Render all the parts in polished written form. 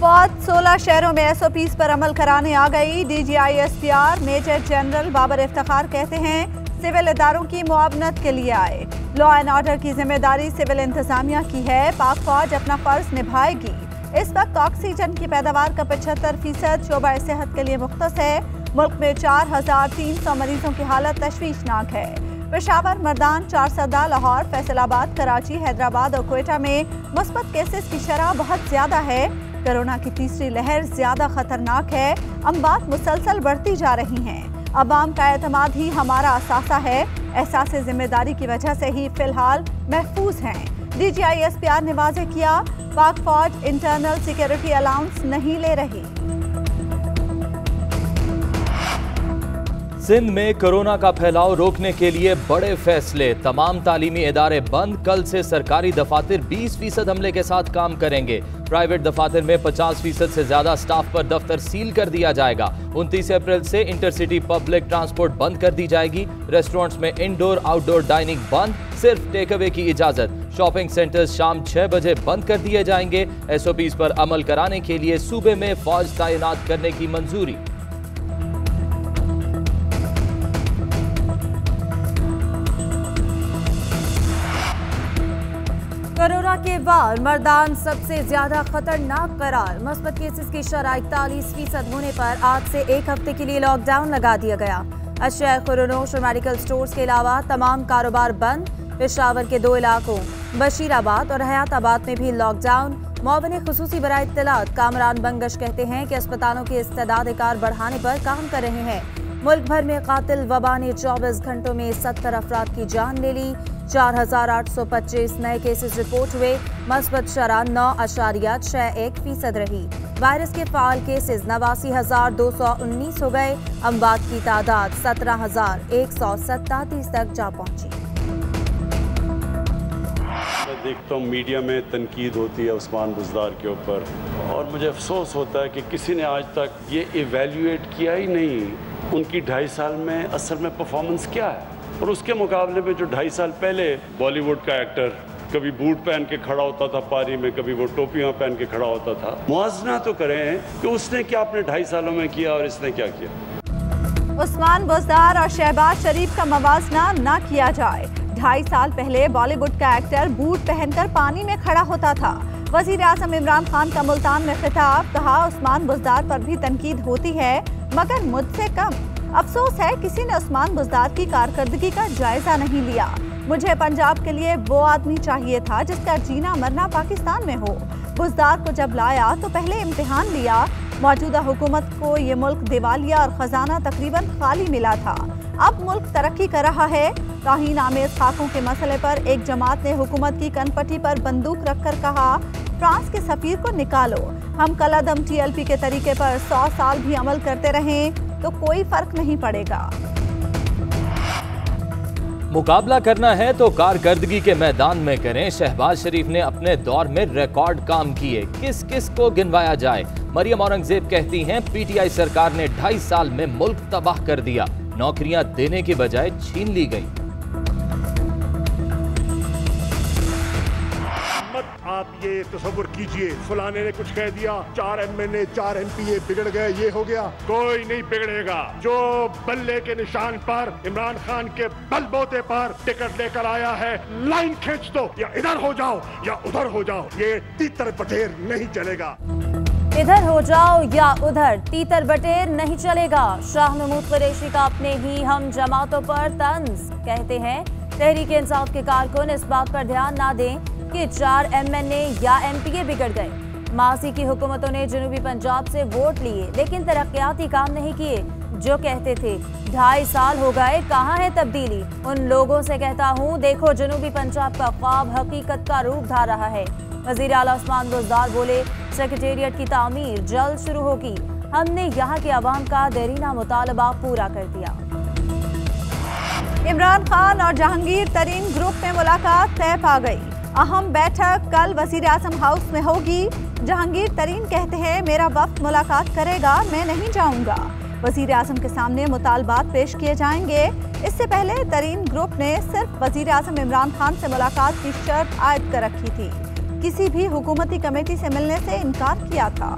फौज 16 शहरों में SOPs पर अमल कराने आ गई। DGI SPR major general Babar Iftikhar कहते हैं सिविल इदारों की मुआवनत के लिए आए। लॉ एंड ऑर्डर की जिम्मेदारी सिविल इंतजामिया की है। पाक फौज अपना फर्ज निभाएगी। इस वक्त ऑक्सीजन की पैदावार का 75% शोबा सेहत के लिए मुख्तस है। मुल्क में 4300 मरीजों की हालत तशवीशनाक है। पेशावर, मर्दान, चारसदा, लाहौर, फैसलाबाद, कराची, हैदराबाद और क्वेटा में मुस्बत केसेस की शरह बहुत ज्यादा है। कोरोना की तीसरी लहर ज्यादा खतरनाक है। अमवात मुसलसल बढ़ती जा रही हैं। अवाम का एतमाद ही हमारा असासा है। एहसास जिम्मेदारी की वजह से ही फिलहाल महफूज हैं। DGI SPR ने वाज़ेह किया, पाक फौज इंटरनल सिक्योरिटी अलाउंस नहीं ले रही। सिंध में कोरोना का फैलाव रोकने के लिए बड़े फैसले। तमाम तालीमी इदारे बंद। कल से सरकारी दफातर 20% अमले के साथ काम करेंगे। प्राइवेट दफातर में 50% से ज्यादा स्टाफ पर दफ्तर सील कर दिया जाएगा। 29 अप्रैल से इंटरसिटी पब्लिक ट्रांसपोर्ट बंद कर दी जाएगी। रेस्टोरेंट्स में इंडोर आउटडोर डाइनिंग बंद, सिर्फ टेक अवे की इजाजत। शॉपिंग सेंटर्स शाम 6 बजे बंद कर दिए जाएंगे। SOPs पर अमल कराने के लिए सूबे में फौज तैनात करने की मंजूरी। कोरोना के बाद मर्दान सबसे ज्यादा खतरनाक करार। मुस्बत केसेस की शरह 41% होने पर आज से एक हफ्ते के लिए लॉकडाउन लगा दिया गया। अशिया खुरनोश और मेडिकल स्टोर्स के अलावा तमाम कारोबार बंद। पेशावर के 2 इलाकों बशीराबाद और हयाताबाद में भी लॉकडाउन। मुआविन खुसूसी बराए इत्तलात कामरान बंगश कहते हैं कि अस्पतालों की इस्तेदाद कार बढ़ाने पर काम कर रहे हैं। मुल्क भर में कातिल वबा ने 24 घंटों में 70 अफराद की जान ले ली। 4825 नए केसेस रिपोर्ट हुए। मस्बत शरह 9.61% रही। वायरस के फाल केसेस 89,219 हो गए। अमवात की तादाद 17,137 तक जा पहुंची। मैं देखता हूँ मीडिया में तनकीद होती है उस्मान बुज़दार के ऊपर, और मुझे अफसोस होता है कि किसी ने आज तक ये इवेल्युएट किया ही नहीं उनकी 2.5 साल में असल में परफॉर्मेंस क्या है। और उसके मुकाबले में जो 2.5 साल पहले बॉलीवुड का एक्टर कभी बूट पहन के खड़ा होता था पारी में, कभी वो टोपियां पहन के खड़ा होता था, मुआवजा तो करें कि उसने क्या अपने 2.5 सालों में किया और इसने क्या किया। उस्मान बुज़दार और शहबाज शरीफ का मवाजना न किया जाए। 2.5 साल पहले बॉलीवुड का एक्टर बूट पहनकर पानी में खड़ा होता था। वज़ीर आज़म इमरान खान का मुल्तान में खिताब, कहा उस्मान बुज़दार पर भी तनकीद होती है मगर मुझसे कम। अफसोस है किसी ने उस्मान बुज़दार की कारकर्दगी का जायजा नहीं लिया। मुझे पंजाब के लिए वो आदमी चाहिए था जिसका जीना मरना पाकिस्तान में हो। बुज़दार को जब लाया तो पहले इम्तिहान लिया। मौजूदा हुकूमत को ये मुल्क दिवालिया और खजाना तकरीबन खाली मिला था। अब मुल्क तरक्की कर रहा है। तौहीन आमेज खाकों के मसले पर एक जमात ने हुकूमत की कनपटी पर बंदूक रखकर कहा, फ्रांस के सफीर को निकालो। हम कलादम TLP के तरीके पर 100 साल भी अमल करते रहें तो कोई फर्क नहीं पड़ेगा। मुकाबला करना है तो कारकर्दगी के मैदान में करें। शहबाज शरीफ ने अपने दौर में रिकॉर्ड काम किए, किस किस को गिनवाया जाए। मरियम औरंगजेब कहती हैं PTI सरकार ने 2.5 साल में मुल्क तबाह कर दिया। नौकरियां देने की बजाय छीन ली गई। आप ये तस्वुर कीजिए, फलाने ने कुछ कह दिया, 4 MNA 4 MPA बिगड़ गए, ये हो गया। कोई नहीं बिगड़ेगा। जो बल्ले के निशान पर इमरान खान के बलबोते पर टिकट लेकर आया है, लाइन खींच दो, या इधर हो जाओ या उधर हो जाओ। ये तीतर बटेर नहीं चलेगा। इधर हो जाओ या उधर तीतर बटेर नहीं चलेगा। शाह महमूद कुरैशी का अपने ही हम जमातों पर तंज, कहते हैं तहरीक इंसाफ के कारकुन इस बात पर ध्यान ना दें कि 4 MNA या MPA बिगड़ गए। मासी की हुकूमतों ने जनूबी पंजाब से वोट लिए लेकिन तरक्याती काम नहीं किए। जो कहते थे 2.5 साल हो गए, कहाँ है तब्दीली। उन लोगों से कहता हूँ, देखो जनूबी पंजाब का ख्वाब हकीकत का रूप धार रहा है। वज़ीर आला उस्मान बुज़दार बोले, सेक्रेटेरिएट की तामीर जल्द शुरू होगी। हमने यहाँ के अवाम का देरीना मुतालबा पूरा कर दिया। इमरान खान और जहांगीर तरीन ग्रुप में मुलाकात तय पा गई। अहम बैठक कल वज़ीर आज़म हाउस में होगी। जहांगीर तरीन कहते हैं मेरा वफ्द मुलाकात करेगा, मैं नहीं जाऊंगा। वज़ीर आज़म के सामने मुतालबात पेश किए जाएंगे। इससे पहले तरीन ग्रुप ने सिर्फ वज़ीर आज़म इमरान खान से मुलाकात की शर्त आयद कर रखी थी। किसी भी हुकूमती कमेटी से मिलने से इनकार किया था।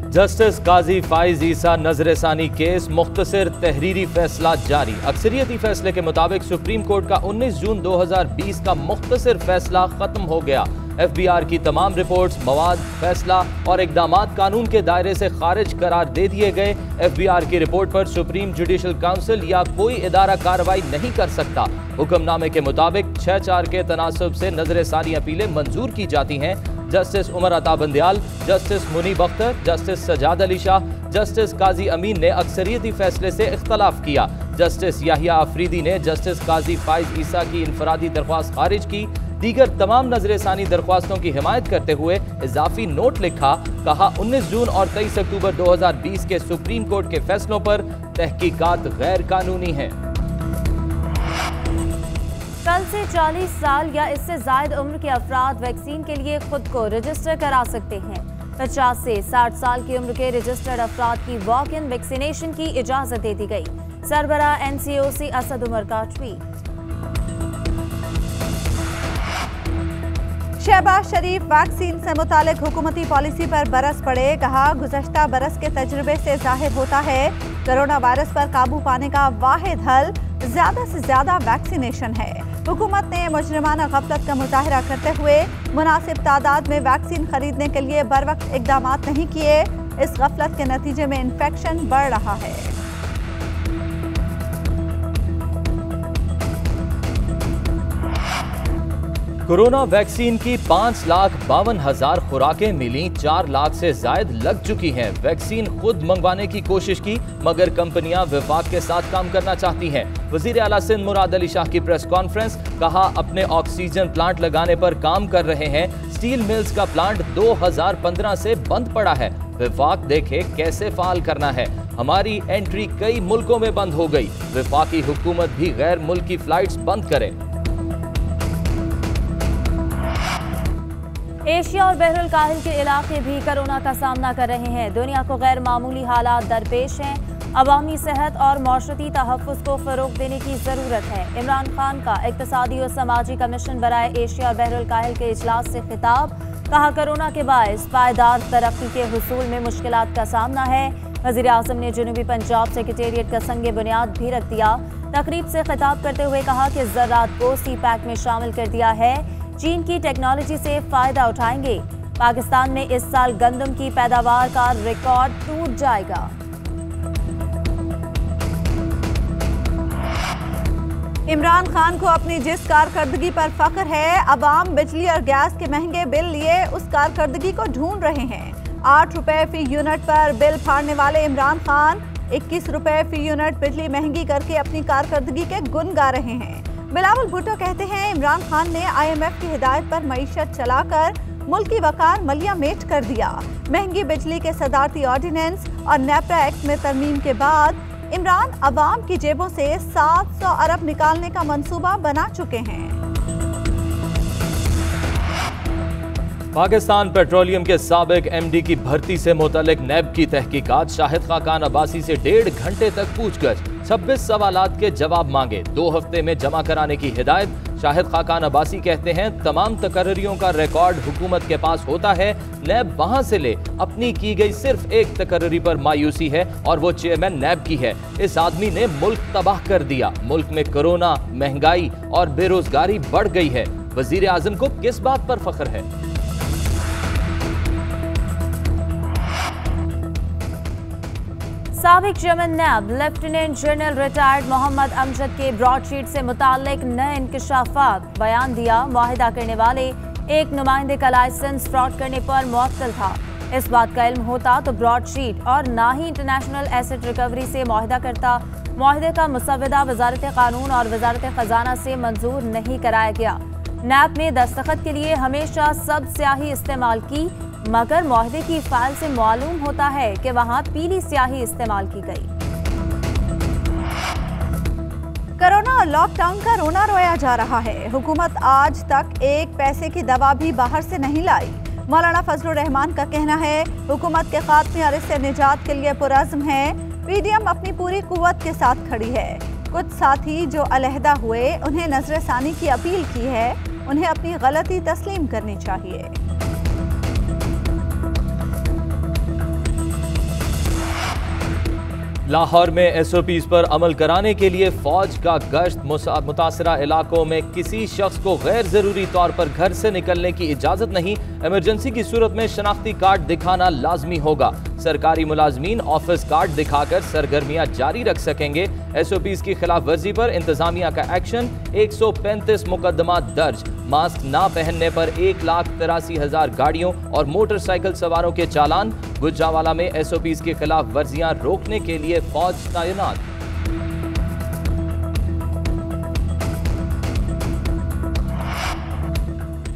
जस्टिस काजी फाइज ईसा नजरसानी केस मुख्तसर तहरीरी फैसला जारी। अक्सरियती फैसले के मुताबिक सुप्रीम कोर्ट का 19 जून 2020 का मुख्तसर फैसला खत्म हो गया। FBI की तमाम रिपोर्ट्स, मवाद, फैसला और इकदामात कानून के दायरे से खारिज करार दे दिए गए। FBI की रिपोर्ट पर सुप्रीम जुडिशल काउंसिल या कोई इदारा कार्रवाई नहीं कर सकता। हुक्मनामे के मुताबिक 6-4 के तनासब से नजरसानी अपीलें मंजूर की जाती हैं। Justice Umar Ata Bandial, justice Munib Akhtar, justice Sajjad Ali Shah, justice Qazi Amin ने अक्सरियती फैसले से इख्तलाफ किया। जस्टिस याहिया अफरीदी ने जस्टिस काजी फाइज ईसा की इनफरादी दरख्वास्त खारिज की। दीगर तमाम नजरसानी दरख्वास्तों की हिमायत करते हुए इजाफी नोट लिखा। कहा 19 जून और 23 अक्टूबर 2020 के सुप्रीम कोर्ट के फैसलों पर तहकीकात गैर कानूनी हैं। कल से 40 साल या इससे ज्यादा उम्र के अफराद वैक्सीन के लिए खुद को रजिस्टर करा सकते हैं। 50 से 60 साल की उम्र के रजिस्टर्ड अफराद की वॉक इन वैक्सीनेशन की इजाजत दे दी गई। सरबराह NCOC असद उमर का ट्वीट। शहबाज शरीफ वैक्सीन से मुतालिक हुकूमती पॉलिसी पर बरस पड़े। कहा गुज़श्ता बरस के तजुर्बे से जाहिर होता है कोरोना वायरस पर काबू पाने का वाहिद हल ज्यादा से ज्यादा वैक्सीनेशन है। हुकूमत ने मुजरिमाना गफलत का मुजाहरा करते हुए मुनासिब तादाद में वैक्सीन खरीदने के लिए बर वक्त इकदाम नहीं किए। इस गफलत के नतीजे में इन्फेक्शन बढ़ रहा है। कोरोना वैक्सीन की 5,52,000 खुराकें मिली। 4 लाख से जायद लग चुकी हैं। वैक्सीन खुद मंगवाने की कोशिश की मगर कंपनियां विफाक के साथ काम करना चाहती हैं। वजीर आला सिंध मुराद अली शाह की प्रेस कॉन्फ्रेंस। कहा अपने ऑक्सीजन प्लांट लगाने पर काम कर रहे हैं। स्टील मिल्स का प्लांट 2015 से बंद पड़ा है। विफाक देखे कैसे फाल करना है। हमारी एंट्री कई मुल्कों में बंद हो गई। विफाकी हुकूमत भी गैर मुल्की फ्लाइट्स बंद करे। एशिया और बहरुल काहिल के इलाके भी कोरोना का सामना कर रहे हैं। दुनिया को गैर मामूली हालात दरपेश हैं। अवामी सेहत और मौशरती तहफ़्फ़ुज़ को फ़रोग़ देने की ज़रूरत है। इमरान खान का इक़्तिसादी और समाजी कमीशन बराए एशिया और बहरुल काहिल के इजलास से खिताब। कहा कोरोना के बायस पायदार तरक्की के हुसूल में मुश्किलात का सामना है। वज़ीर आज़म ने जनूबी पंजाब सेक्रेटेरिएट का संगे बुनियाद भी रख दिया। तकरीब से खिताब करते हुए कहा कि ज़राअत को CPEC में शामिल कर दिया है। चीन की टेक्नोलॉजी से फायदा उठाएंगे। पाकिस्तान में इस साल गंदम की पैदावार का रिकॉर्ड टूट जाएगा। इमरान खान को अपनी जिस कारकर्दगी पर फख्र है, अवाम बिजली और गैस के महंगे बिल लिए उस कारकर्दगी को ढूंढ रहे हैं। 8 रुपए फी यूनिट पर बिल फाड़ने वाले इमरान खान 21 रुपए फी यूनिट बिजली महंगी करके अपनी कारकर्दगी के गुन गा रहे हैं। बिलावल भुट्टो कहते हैं इमरान खान ने IMF की हिदायत पर मईशत चलाकर मुल्की वकार मलिया मेट कर दिया। महंगी बिजली के सदारती ऑर्डिनेंस और नेपरा एक्ट में तरमीम के बाद इमरान अवाम की जेबों से 700 अरब निकालने का मंसूबा बना चुके हैं। पाकिस्तान पेट्रोलियम के साबिक MD की भर्ती से मुतल्लिक नैब की तहकीकात। शाहिद खाकान अब्बासी से 1.5 घंटे तक पूछगछ। 26 सवालात के जवाब मांगे। 2 हफ्ते में जमा कराने की हिदायत। शाहिद खाकान अब्बासी कहते हैं तमाम तकर्रियों का रिकॉर्ड हुकूमत के पास होता है। नैब वहां से ले। अपनी की गई सिर्फ एक तकर्री पर मायूसी है और वो चेयरमैन नैब की है। इस आदमी ने मुल्क तबाह कर दिया। मुल्क में कोरोना, महंगाई और बेरोजगारी बढ़ गई है। वजीर आजम को किस बात पर फख्र है? साबिक chairman NAB lieutenant general retired Mohammad Amjad के ब्रॉडशीट से मुताल्लिक नए इंकशाफात। बयान दिया मुआहिदा करने वाले एक नुमाइंदे का लाइसेंस फ्रॉड करने पर मुअत्तल था। इस बात का इल्म होता तो ब्रॉडशीट और ना ही इंटरनेशनल एसेट रिकवरी से मुआहिदा करता। मुआहिदे का मुसव्वदा वजारत कानून और वजारत खजाना से मंजूर नहीं कराया गया। नैब ने दस्तखत के लिए हमेशा सब स्याही इस्तेमाल की मगर मुआहिदे की फाइल से मालूम होता है कि वहां पीली स्याही इस्तेमाल की गई। कोरोना और लॉकडाउन का रोना रोया जा रहा है। हुकूमत आज तक एक पैसे की दवा भी बाहर से नहीं लाई। मौलाना फजलुर रहमान का कहना है हुकूमत के खात्मे और इससे निजात के लिए पुरज़्म है। PDM अपनी पूरी कुव्वत के साथ खड़ी है। कुछ साथी जो अलहदा हुए उन्हें नजरसानी की अपील की है। उन्हें अपनी गलती तस्लीम करनी चाहिए। लाहौर में एसओपीज पर अमल कराने के लिए फौज का गश्त। मुतासरा इलाकों में किसी शख्स को गैर जरूरी तौर पर घर से निकलने की इजाजत नहीं। इमरजेंसी की सूरत में शनाख्ती कार्ड दिखाना लाजमी होगा। सरकारी मुलाजमीन ऑफिस कार्ड दिखाकर सरगर्मियां जारी रख सकेंगे। एसओपीज की खिलाफ वर्जी पर इंतजामिया का एक्शन। 135 मुकदमा दर्ज। मास्क ना पहनने पर 1,83,000 गाड़ियों और मोटरसाइकिल सवारों के चालान। गुजरावाला में एसओपीज की खिलाफ वर्जियां रोकने के लिए फौज तैनात।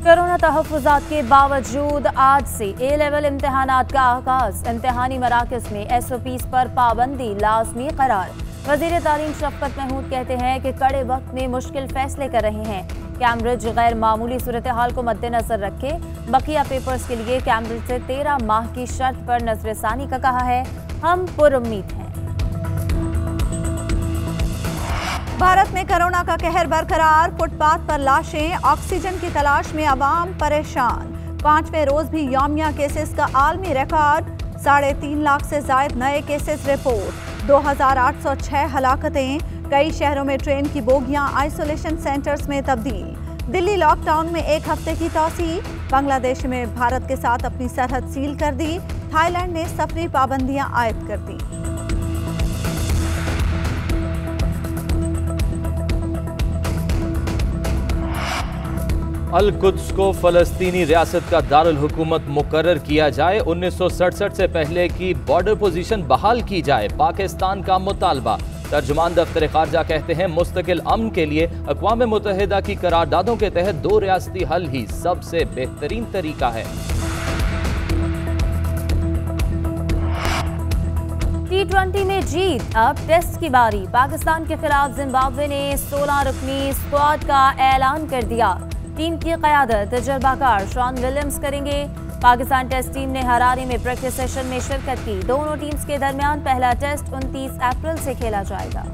कोरोना तहफ़्फ़ुज़ात के बावजूद आज से ए लेवल इम्तहानात का आगाज। इम्तहानी मराकज़ में एसओपीज़ पर पाबंदी लाजमी करार। वज़ीर तालीम शफ़क़त महमूद कहते हैं कि कड़े वक्त में मुश्किल फैसले कर रहे हैं। कैम्ब्रिज गैर मामूली सूरत हाल को मद्देनजर रखे बकिया पेपर्स के लिए कैम्ब्रिज से 13 माह की शर्त पर नजरसानी का कहा है। हम पुरुम्मीद हैं। भारत में कोरोना का कहर बरकरार। फुटपाथ पर लाशें, ऑक्सीजन की तलाश में अवाम परेशान। 5वें रोज भी यौमिया केसेस का आलमी रिकॉर्ड। 3.5 लाख से जायद नए केसेस रिपोर्ट। 2,806 हलाकतें। कई शहरों में ट्रेन की बोगियां आइसोलेशन सेंटर्स में तब्दील। दिल्ली लॉकडाउन में 1 हफ्ते की तौसीह। बांग्लादेश में भारत के साथ अपनी सरहद सील कर दी। थाईलैंड ने सफरी पाबंदियां आयद कर दी। अल-कुद्स को फ़लस्तीनी रियासत का दारुल हुकूमत मुकर्रर किया जाए। 1967 से पहले की बॉर्डर पोजीशन बहाल की जाए। पाकिस्तान का मुतालबा। तर्जुमान दफ्तर खारजा कहते हैं मुस्तकिल अमन के लिए अक़वाम मुत्तहिदा की करारदादों के तहत 2 रियासती हल ही सबसे बेहतरीन तरीका है। T20 में जीत, अब टेस्ट की बारी। पाकिस्तान के खिलाफ जिम्बाब्वे ने 16 रुकनी स्क्वाड का ऐलान कर दिया। टीम की क़यादत तजर्बाकार शॉन विलियम्स करेंगे। पाकिस्तान टेस्ट टीम ने हरारे में प्रैक्टिस सेशन में शिरकत की। दोनों टीम्स के दरमियान पहला टेस्ट 29 अप्रैल से खेला जाएगा।